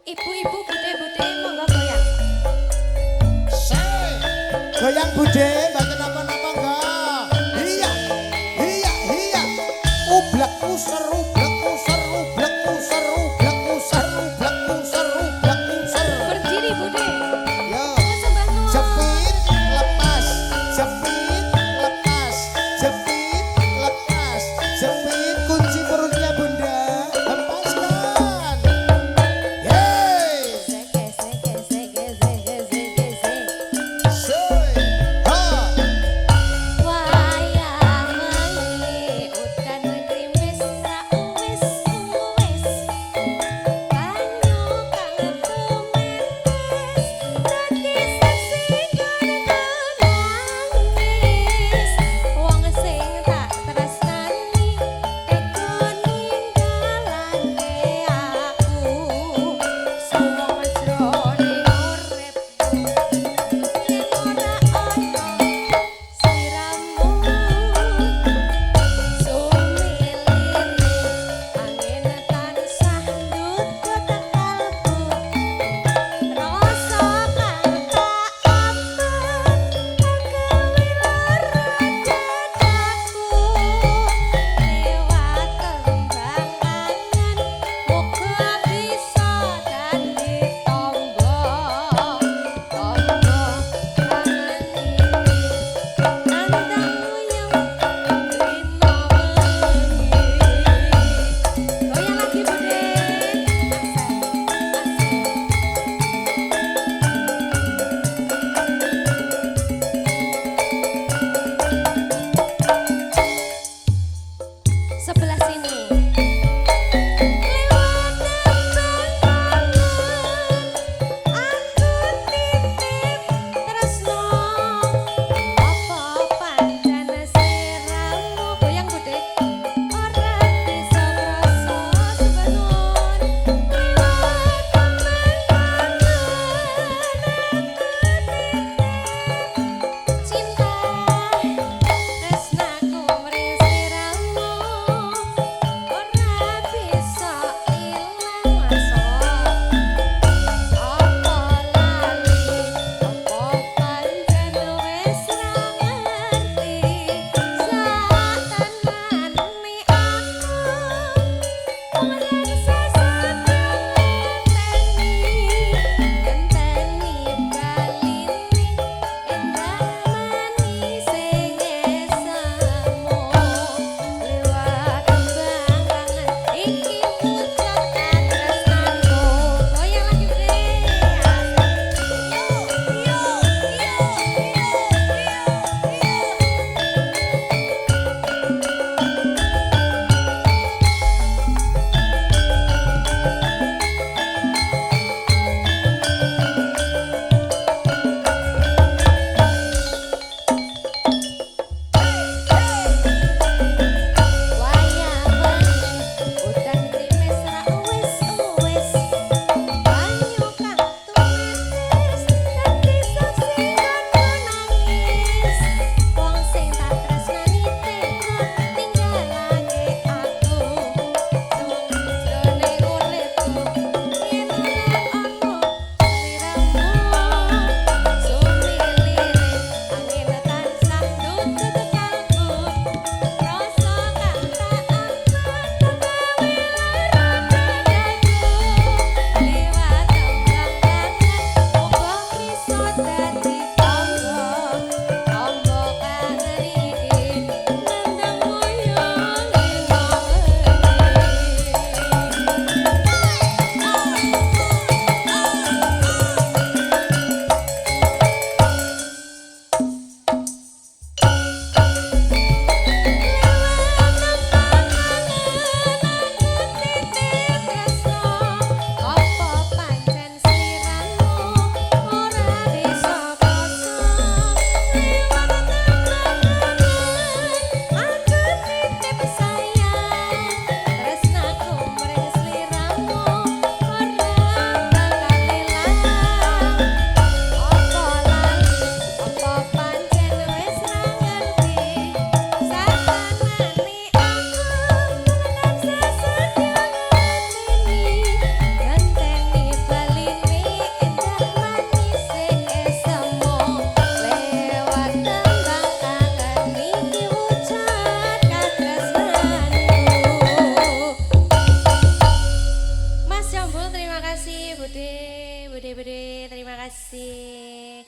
Ibu-ibu, bude-bude, monggo goyang. Goyang bude, mboten napa-napa enggak. Iya, iya, iya. Ublek user, ublek user, ublek user, ublek user, ublek user, ublek user. Berdiri, bude. Yo. Sembah nuwun. Jepit, lepas. Jepit, lepas. Jepit, lepas. Jepit, kunci perutnya Bunda. Lepaskan. Yeay. Zege, zege, zege, zege, zege, zege. Soy. Ha. Wayah wengi udan krimis ra uwis uwis. Banyu kang tumetes dadi saksi nangis. Wong sing tak tresnani eko Cambul terima kasih Bude, terima kasih.